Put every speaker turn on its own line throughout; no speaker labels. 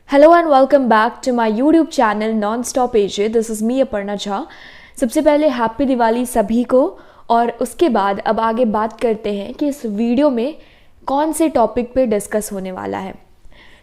Hello and welcome back to my YouTube channel Non-Stop AJ. This is me Aparna Jha. सबसे पहले happy Diwali सभी को। और उसके बाद अब आगे बात करते हैं कि इस वीडियो में कौन से टॉपिक पे डिस्कस होने वाला है।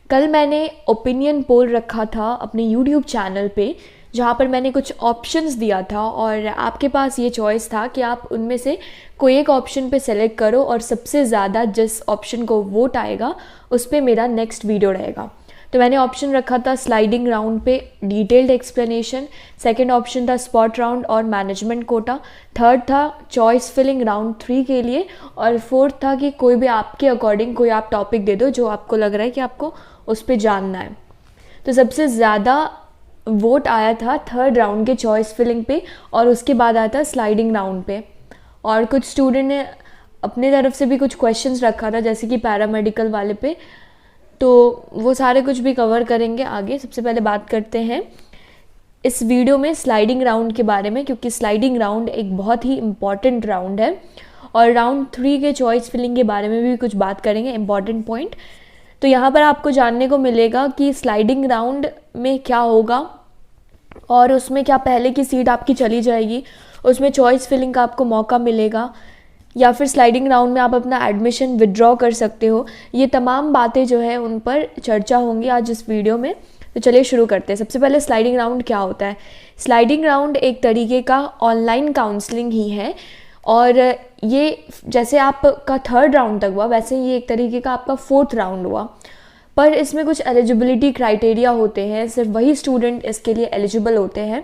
कल मैंने ओपिनियन पोल रखा था अपने YouTube चैनल पे, जहाँ पर मैंने कुछ ऑप्शंस दिया था और आपके पास ये चॉइस था कि आप उनमें से कोई एक ऑप्शन पे सेलेक्ट करो और सबसे ज़्यादा जिस ऑप्शन को वोट आएगा उस पर मेरा नेक्स्ट वीडियो रहेगा। तो मैंने ऑप्शन रखा था स्लाइडिंग राउंड पे डिटेल्ड एक्सप्लेनेशन, सेकंड ऑप्शन था स्पॉट राउंड और मैनेजमेंट कोटा, थर्ड था चॉइस फिलिंग राउंड 3 के लिए, और फोर्थ था कि कोई भी आपके अकॉर्डिंग कोई आप टॉपिक दे दो जो आपको लग रहा है कि आपको उस पर जानना है। तो सबसे ज़्यादा वोट आया था थर्ड राउंड के चॉइस फिलिंग पे और उसके बाद आया था स्लाइडिंग राउंड पे। और कुछ स्टूडेंट ने अपने तरफ से भी कुछ क्वेश्चंस रखा था, जैसे कि पैरामेडिकल वाले पे, तो वो सारे कुछ भी कवर करेंगे आगे। सबसे पहले बात करते हैं इस वीडियो में स्लाइडिंग राउंड के बारे में, क्योंकि स्लाइडिंग राउंड एक बहुत ही इम्पॉर्टेंट राउंड है। और राउंड 3 के चॉइस फिलिंग के बारे में भी कुछ बात करेंगे, इम्पॉर्टेंट पॉइंट। तो यहाँ पर आपको जानने को मिलेगा कि स्लाइडिंग राउंड में क्या होगा और उसमें क्या पहले की सीट आपकी चली जाएगी, उसमें चॉइस फिलिंग का आपको मौका मिलेगा, या फिर स्लाइडिंग राउंड में आप अपना एडमिशन विड्रॉ कर सकते हो। ये तमाम बातें जो है उन पर चर्चा होंगी आज इस वीडियो में। तो चलिए शुरू करते हैं। सबसे पहले स्लाइडिंग राउंड क्या होता है। स्लाइडिंग राउंड एक तरीके का ऑनलाइन काउंसलिंग ही है, और ये जैसे आपका थर्ड राउंड तक हुआ वैसे ये एक तरीके का आपका फोर्थ राउंड हुआ। पर इसमें कुछ एलिजिबिलिटी क्राइटेरिया होते हैं, सिर्फ वही स्टूडेंट इसके लिए एलिजिबल होते हैं।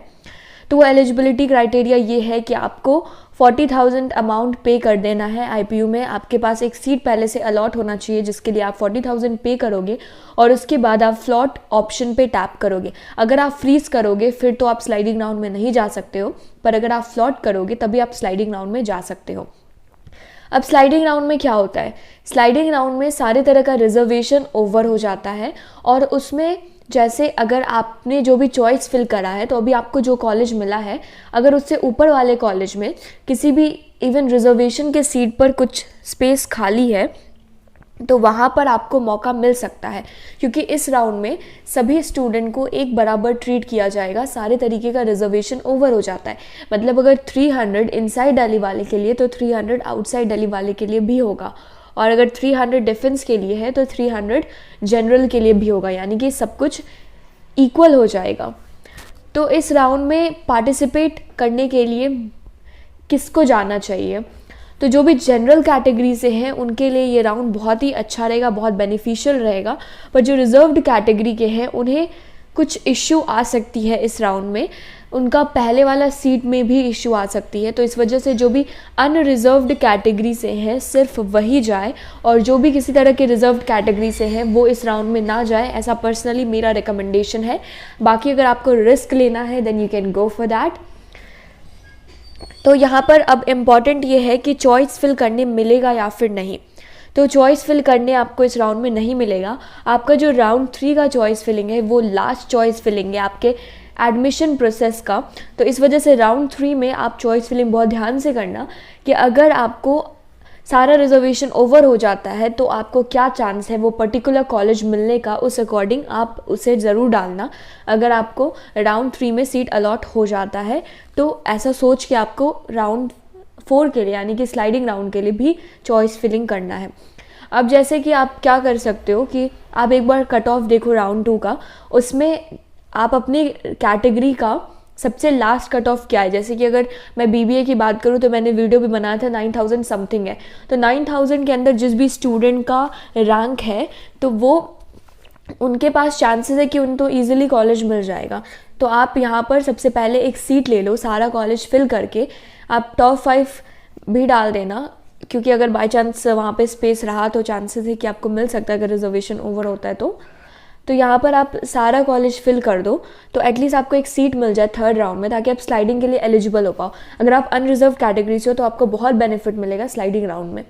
तो वो एलिजिबिलिटी क्राइटेरिया ये है कि आपको 40,000 अमाउंट पे कर देना है IPU में। आपके पास एक सीट पहले से अलॉट होना चाहिए जिसके लिए आप 40,000 पे करोगे, और उसके बाद आप फ्लॉट ऑप्शन पे टैप करोगे। अगर आप फ्रीज करोगे फिर तो आप स्लाइडिंग राउंड में नहीं जा सकते हो, पर अगर आप फ्लॉट करोगे तभी आप स्लाइडिंग राउंड में जा सकते हो। अब स्लाइडिंग राउंड में क्या होता है। स्लाइडिंग राउंड में सारे तरह का रिजर्वेशन ओवर हो जाता है, और उसमें जैसे अगर आपने जो भी चॉइस फिल करा है तो अभी आपको जो कॉलेज मिला है, अगर उससे ऊपर वाले कॉलेज में किसी भी इवन रिजर्वेशन के सीट पर कुछ स्पेस खाली है तो वहाँ पर आपको मौका मिल सकता है, क्योंकि इस राउंड में सभी स्टूडेंट को एक बराबर ट्रीट किया जाएगा। सारे तरीके का रिजर्वेशन ओवर हो जाता है। मतलब अगर 300 इनसाइड दिल्ली वाले के लिए तो 300 आउटसाइड दिल्ली वाले के लिए भी होगा, और अगर 300 डिफेंस के लिए है तो 300 जनरल के लिए भी होगा, यानी कि सब कुछ इक्वल हो जाएगा। तो इस राउंड में पार्टिसिपेट करने के लिए किसको जाना चाहिए, तो जो भी जनरल कैटेगरी से हैं उनके लिए ये राउंड बहुत ही अच्छा रहेगा, बहुत बेनिफिशियल रहेगा। पर जो रिजर्व्ड कैटेगरी के हैं उन्हें कुछ इश्यू आ सकती है इस राउंड में, उनका पहले वाला सीट में भी इश्यू आ सकती है। तो इस वजह से जो भी अनरिजर्व्ड कैटेगरी से हैं सिर्फ वही जाए, और जो भी किसी तरह के रिजर्व्ड कैटेगरी से हैं वो इस राउंड में ना जाए। ऐसा पर्सनली मेरा रिकमेंडेशन है। बाकी अगर आपको रिस्क लेना है then you can go for that. तो यहाँ पर अब इम्पॉर्टेंट ये है कि चॉइस फिल करने मिलेगा या फिर नहीं। तो चॉइस फिल करने आपको इस राउंड में नहीं मिलेगा। आपका जो राउंड 3 का चॉइस फिलिंग है वो लास्ट चॉइस फिलिंग है आपके एडमिशन प्रोसेस का। तो इस वजह से राउंड 3 में आप चॉइस फिलिंग बहुत ध्यान से करना कि अगर आपको सारा रिजर्वेशन ओवर हो जाता है तो आपको क्या चांस है वो पर्टिकुलर कॉलेज मिलने का, उस अकॉर्डिंग आप उसे ज़रूर डालना। अगर आपको राउंड 3 में सीट अलॉट हो जाता है तो ऐसा सोच के आपको राउंड 4 के लिए यानी कि स्लाइडिंग राउंड के लिए भी चॉइस फिलिंग करना है। अब जैसे कि आप क्या कर सकते हो कि आप एक बार कट ऑफ देखो राउंड 2 का, उसमें आप अपनी कैटेगरी का सबसे लास्ट कट ऑफ क्या है। जैसे कि अगर मैं BBA की बात करूँ तो मैंने वीडियो भी बनाया था 9,000 समथिंग है। तो 9,000 के अंदर जिस भी स्टूडेंट का रैंक है तो वो उनके पास चांसेस है कि उनको ईजिली कॉलेज मिल जाएगा। तो आप यहाँ पर सबसे पहले एक सीट ले लो, सारा कॉलेज फिल करके आप टॉप 5 भी डाल देना, क्योंकि अगर बाई चांस वहाँ पे स्पेस रहा तो चांसेस है कि आपको मिल सकता है अगर रिजर्वेशन ओवर होता है तो यहाँ पर आप सारा कॉलेज फिल कर दो तो एटलीस्ट आपको एक सीट मिल जाए थर्ड राउंड में, ताकि आप स्लाइडिंग के लिए एलिजिबल हो पाओ। अगर आप अनरिजर्व कैटेगरी से हो तो आपको बहुत बेनिफिट मिलेगा स्लाइडिंग राउंड में।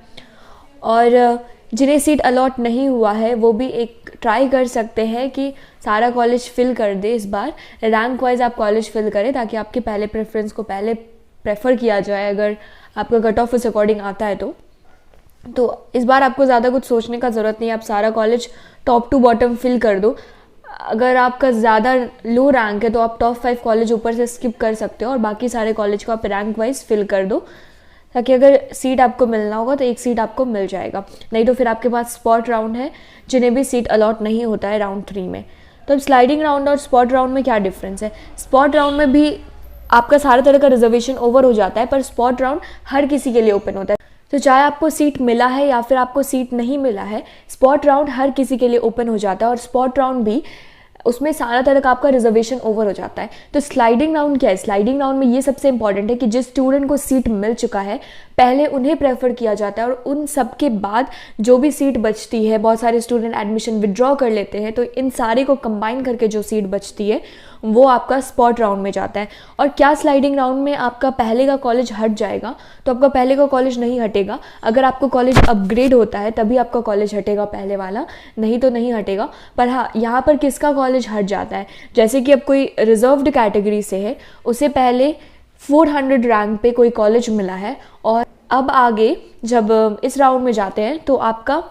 और जिन्हें सीट अलॉट नहीं हुआ है वो भी एक ट्राई कर सकते हैं कि सारा कॉलेज फिल कर दे। इस बार रैंक वाइज आप कॉलेज फिल करें ताकि आपके पहले प्रेफरेंस को पहले प्रेफर किया जाए, अगर आपका कट ऑफ उस अकॉर्डिंग आता है तो इस बार आपको ज़्यादा कुछ सोचने का ज़रूरत नहीं है। आप सारा college top to bottom fill कर दो। अगर आपका ज़्यादा लो रैंक है तो आप टॉप 5 कॉलेज ऊपर से स्किप कर सकते हो और बाकी सारे कॉलेज को आप रैंक वाइज फिल कर दो, ताकि अगर सीट आपको मिलना होगा तो एक सीट आपको मिल जाएगा। नहीं तो फिर आपके पास स्पॉट राउंड है जिन्हें भी सीट अलॉट नहीं होता है राउंड 3 में। तो अब स्लाइडिंग राउंड और स्पॉट राउंड में क्या डिफरेंस है? स्पॉट राउंड में भी आपका सारा तरह का रिजर्वेशन ओवर हो जाता है, पर स्पॉट राउंड हर किसी के लिए ओपन होता है। तो चाहे आपको सीट मिला है या फिर आपको सीट नहीं मिला है, स्पॉट राउंड हर किसी के लिए ओपन हो जाता है और स्पॉट राउंड भी उसमें सारा तरह का आपका रिजर्वेशन ओवर हो जाता है। तो स्लाइडिंग राउंड क्या है? स्लाइडिंग राउंड में ये सबसे इंपॉर्टेंट है कि जिस स्टूडेंट को सीट मिल चुका है पहले उन्हें प्रेफर किया जाता है और उन सब के बाद जो भी सीट बचती है, बहुत सारे स्टूडेंट एडमिशन विड्रॉ कर लेते हैं, तो इन सारे को कंबाइन करके जो सीट बचती है वो आपका स्पॉट राउंड में जाता है। और क्या स्लाइडिंग राउंड में आपका पहले का कॉलेज हट जाएगा? तो आपका पहले का कॉलेज नहीं हटेगा। अगर आपको कॉलेज अपग्रेड होता है तभी आपका कॉलेज हटेगा पहले वाला, नहीं तो नहीं हटेगा। पर हाँ, यहाँ पर किसका कॉलेज हट जाता है? जैसे कि अब कोई रिजर्व्ड कैटेगरी से है, उसे पहले 400 रैंक पे कोई कॉलेज मिला है और अब आगे जब इस राउंड में जाते हैं तो आपका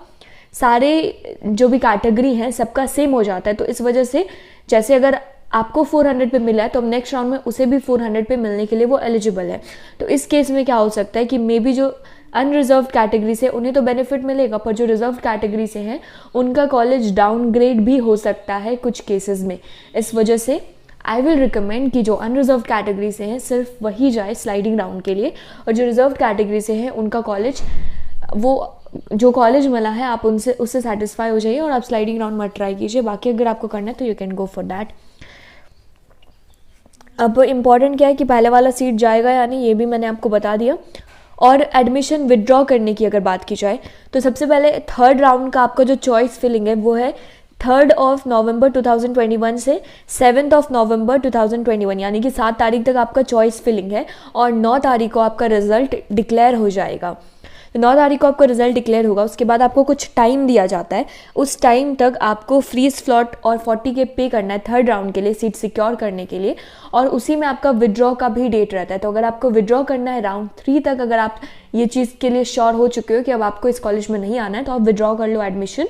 सारे जो भी कैटेगरी हैं सबका सेम हो जाता है। तो इस वजह से जैसे अगर आपको 400 पे मिला है तो अब नेक्स्ट राउंड में उसे भी 400 पे मिलने के लिए वो एलिजिबल है। तो इस केस में क्या हो सकता है कि मे बी जो अनरिजर्व कैटेगरी से उन्हें तो बेनिफिट मिलेगा, पर जो रिजर्व कैटेगरी से हैं उनका कॉलेज डाउनग्रेड भी हो सकता है कुछ केसेस में। इस वजह से आई विल रिकमेंड कि जो अनरिजर्व कैटेगरी से हैं सिर्फ वही जाए स्लाइडिंग राउंड के लिए, और जो रिजर्व कैटेगरी से हैं उनका कॉलेज, वो जो कॉलेज मिला है आप उससे सेटिस्फाई हो जाइए और आप स्लाइडिंग राउंड मत ट्राई कीजिए। बाकी अगर आपको करना है तो you can go for that. अब इम्पॉर्टेंट क्या है कि पहले वाला सीट जाएगा या नहीं, ये भी मैंने आपको बता दिया। और एडमिशन विड्रॉ करने की अगर बात की जाए तो सबसे पहले थर्ड राउंड का आपका जो चॉइस फिलिंग है वो है 3 नवंबर 2021 से 7 नवंबर 2021, यानी कि 7 तारीख तक आपका चॉइस फिलिंग है और 9 तारीख को आपका रिजल्ट डिक्लेयर हो जाएगा। तो 9 तारीख को आपका रिजल्ट डिक्लेयर होगा, उसके बाद आपको कुछ टाइम दिया जाता है। उस टाइम तक आपको फ्रीज स्लॉट और 40K पे करना है थर्ड राउंड के लिए, सीट सिक्योर करने के लिए, और उसी में आपका विड्रॉ का भी डेट रहता है। तो अगर आपको विड्रॉ करना है राउंड 3 तक, अगर आप ये चीज़ के लिए श्योर हो चुके हो कि अब आपको इस कॉलेज में नहीं आना है, तो आप विड्रॉ कर लो एडमिशन।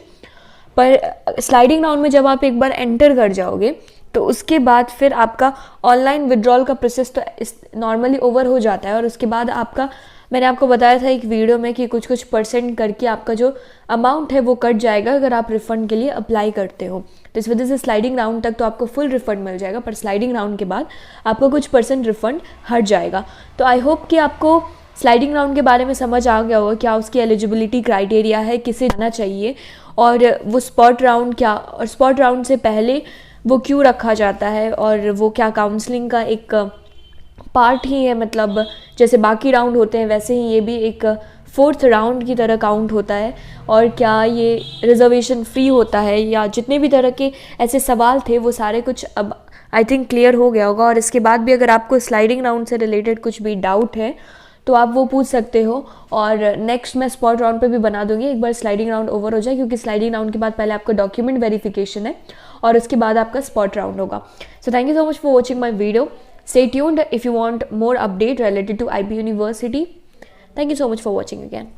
पर स्लाइडिंग राउंड में जब आप एक बार एंटर कर जाओगे तो उसके बाद फिर आपका ऑनलाइन विड्रॉल का प्रोसेस तो नॉर्मली ओवर हो जाता है और उसके बाद आपका, मैंने आपको बताया था एक वीडियो में कि कुछ % करके आपका जो अमाउंट है वो कट जाएगा अगर आप रिफ़ंड के लिए अप्लाई करते हो। तो इस वजह से स्लाइडिंग राउंड तक तो आपको फुल रिफ़ंड मिल जाएगा, पर स्लाइडिंग राउंड के बाद आपको कुछ % रिफ़ंड हट जाएगा। तो आई होप कि आपको स्लाइडिंग राउंड के बारे में समझ आ गया होगा, क्या उसकी एलिजिबिलिटी क्राइटेरिया है, किसे जाना चाहिए, और वो स्पॉट राउंड क्या, और स्पॉट राउंड से पहले वो क्यों रखा जाता है, और वो क्या काउंसलिंग का एक पार्ट ही है। मतलब जैसे बाकी राउंड होते हैं वैसे ही ये भी एक 4th राउंड की तरह काउंट होता है, और क्या ये रिजर्वेशन फ्री होता है, या जितने भी तरह के ऐसे सवाल थे वो सारे कुछ अब आई थिंक क्लियर हो गया होगा। और इसके बाद भी अगर आपको स्लाइडिंग राउंड से रिलेटेड कुछ भी डाउट है तो आप वो पूछ सकते हो, और नेक्स्ट मैं स्पॉट राउंड पे भी बना दूंगी एक बार स्लाइडिंग राउंड ओवर हो जाए, क्योंकि स्लाइडिंग राउंड के बाद पहले आपका डॉक्यूमेंट वेरिफिकेशन है और उसके बाद आपका स्पॉट राउंड होगा। So thank you so much for watching my video. Stay tuned if you want more update related to IB University. Thank you so much for watching again.